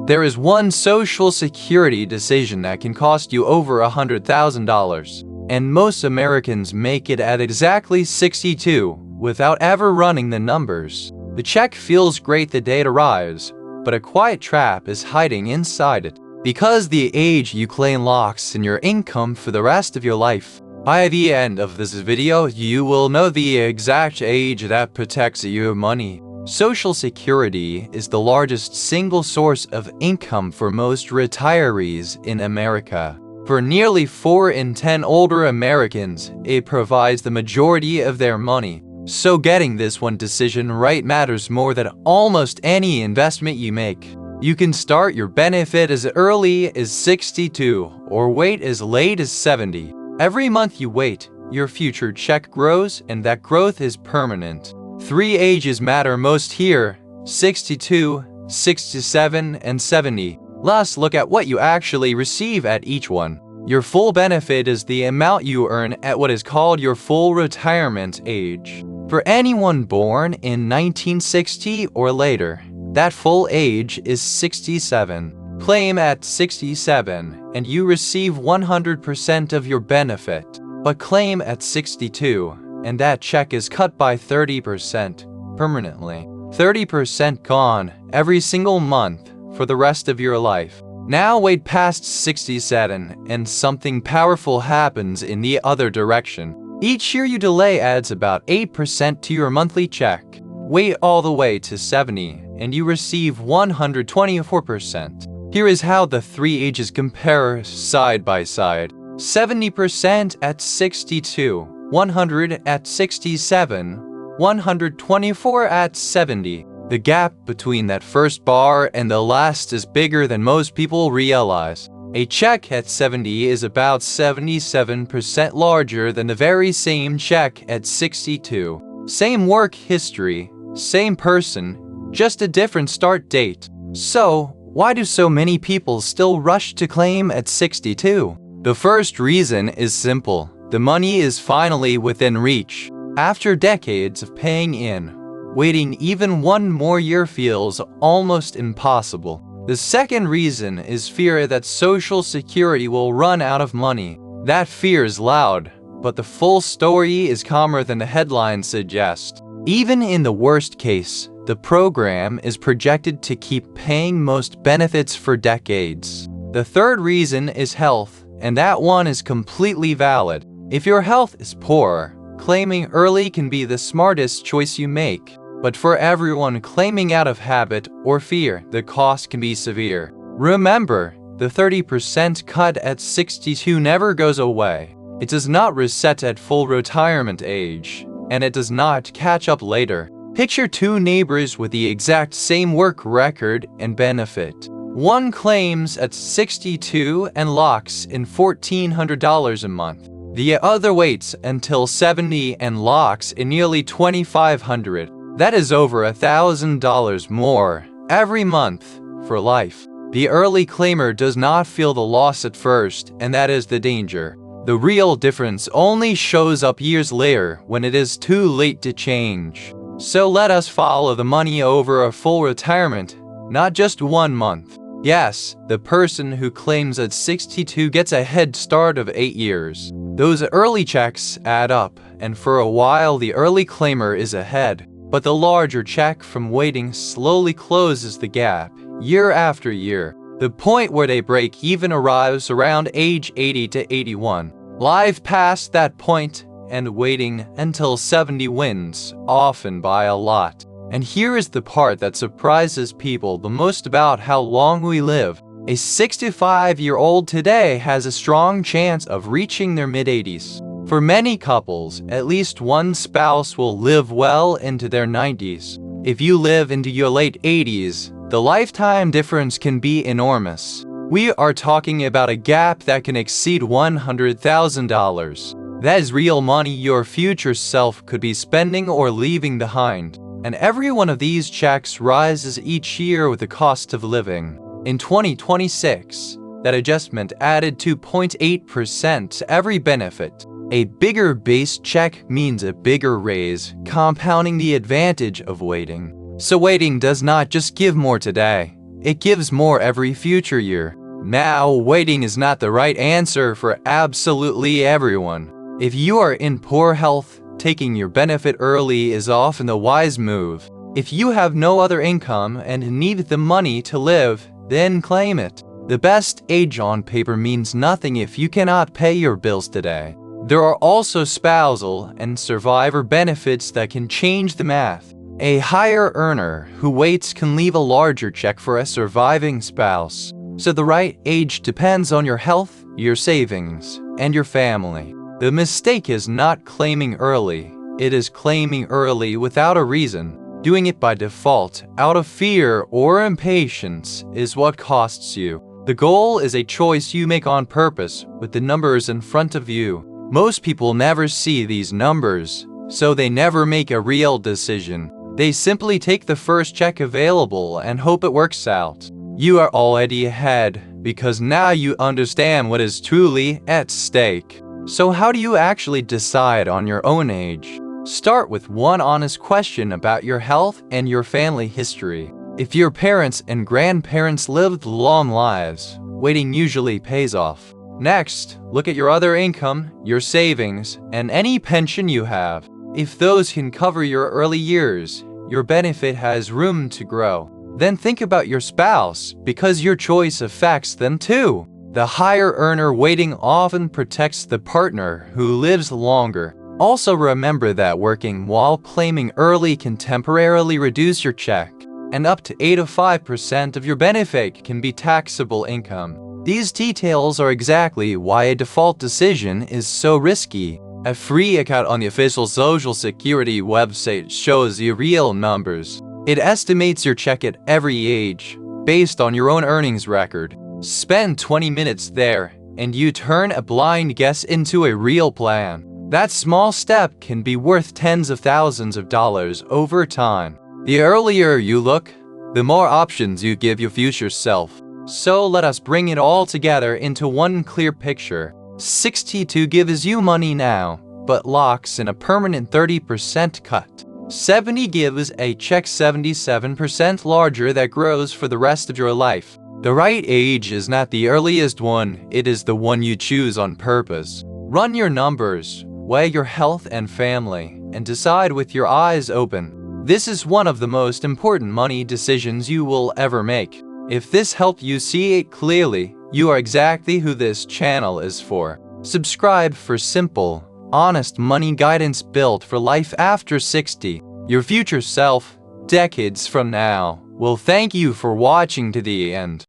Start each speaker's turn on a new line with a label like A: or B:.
A: There is one Social Security decision that can cost you over $100,000, and most Americans make it at exactly 62 without ever running the numbers. The check feels great the day it arrives, but a quiet trap is hiding inside it. Because the age you claim locks in your income for the rest of your life. By the end of this video, you will know the exact age that protects your money. Social Security is the largest single source of income for most retirees in America. For nearly 4 in 10 older Americans, it provides the majority of their money. So getting this one decision right matters more than almost any investment you make. You can start your benefit as early as 62 or wait as late as 70. Every month you wait, your future check grows, and that growth is permanent. 3 ages matter most here: 62, 67, and 70. Let's look at what you actually receive at each one. Your full benefit is the amount you earn at what is called your full retirement age. For anyone born in 1960 or later, that full age is 67. Claim at 67 and you receive 100% of your benefit. But claim at 62 and that check is cut by 30% permanently. 30% gone every single month for the rest of your life. Now wait past 67 and something powerful happens in the other direction. Each year you delay adds about 8% to your monthly check. Wait all the way to 70 and you receive 124%. Here is how the 3 ages compare side by side. 70% at 62, 100 at 67, 124 at 70. The gap between that first bar and the last is bigger than most people realize. A check at 70 is about 77% larger than the very same check at 62. Same work history, same person, just a different start date. So, why do so many people still rush to claim at 62? The first reason is simple. The money is finally within reach. After decades of paying in, waiting even one more year feels almost impossible. The second reason is fear that Social Security will run out of money. That fear is loud, but the full story is calmer than the headlines suggest. Even in the worst case, the program is projected to keep paying most benefits for decades. The third reason is health, and that one is completely valid. If your health is poor, claiming early can be the smartest choice you make. But for everyone claiming out of habit or fear, the cost can be severe. Remember, the 30% cut at 62 never goes away. It does not reset at full retirement age, and it does not catch up later. Picture 2 neighbors with the exact same work record and benefit. One claims at 62 and locks in $1,400 a month. The other waits until 70 and locks in nearly $2,500. That is over $1,000 more every month for life. The early claimer does not feel the loss at first, and that is the danger. The real difference only shows up years later when it is too late to change. So let us follow the money over a full retirement, not just 1 month. Yes, the person who claims at 62 gets a head start of 8 years. Those early checks add up, and for a while the early claimer is ahead. But the larger check from waiting slowly closes the gap, year after year. The point where they break even arrives around age 80 to 81. Life past that point, and waiting until 70 wins, often by a lot. And here is the part that surprises people the most about how long we live. A 65-year-old today has a strong chance of reaching their mid-80s. For many couples, at least one spouse will live well into their 90s. If you live into your late 80s, the lifetime difference can be enormous. We are talking about a gap that can exceed $100,000. That is real money your future self could be spending or leaving behind. And every one of these checks rises each year with the cost of living. In 2026, that adjustment added 2.8% to every benefit. A bigger base check means a bigger raise, compounding the advantage of waiting. So waiting does not just give more today, it gives more every future year. Now, waiting is not the right answer for absolutely everyone. If you are in poor health, taking your benefit early is often the wise move. If you have no other income and need the money to live, then claim it. The best age on paper means nothing if you cannot pay your bills today. There are also spousal and survivor benefits that can change the math. A higher earner who waits can leave a larger check for a surviving spouse. So the right age depends on your health, your savings, and your family. The mistake is not claiming early. It is claiming early without a reason. Doing it by default, out of fear or impatience, is what costs you. The goal is a choice you make on purpose with the numbers in front of you. Most people never see these numbers, so they never make a real decision. They simply take the first check available and hope it works out. You are already ahead because now you understand what is truly at stake. So how do you actually decide on your own age? Start with one honest question about your health and your family history. If your parents and grandparents lived long lives, waiting usually pays off. Next, look at your other income, your savings, and any pension you have. If those can cover your early years, your benefit has room to grow. Then think about your spouse, because your choice affects them too. The higher earner waiting often protects the partner who lives longer. Also remember that working while claiming early can temporarily reduce your check, and up to 85% of your benefit can be taxable income. These details are exactly why a default decision is so risky. A free account on the official Social Security website shows the real numbers. It estimates your check at every age, based on your own earnings record. Spend 20 minutes there, and you turn a blind guess into a real plan. That small step can be worth tens of thousands of dollars over time. The earlier you look, the more options you give your future self. So let us bring it all together into one clear picture. 62 gives you money now, but locks in a permanent 30% cut. 70 gives a check 77% larger that grows for the rest of your life. The right age is not the earliest one, it is the one you choose on purpose. Run your numbers, weigh your health and family, and decide with your eyes open. This is one of the most important money decisions you will ever make. If this helped you see it clearly, you are exactly who this channel is for. Subscribe for simple, honest money guidance built for life after 60. Your future self, decades from now, will thank you for watching to the end.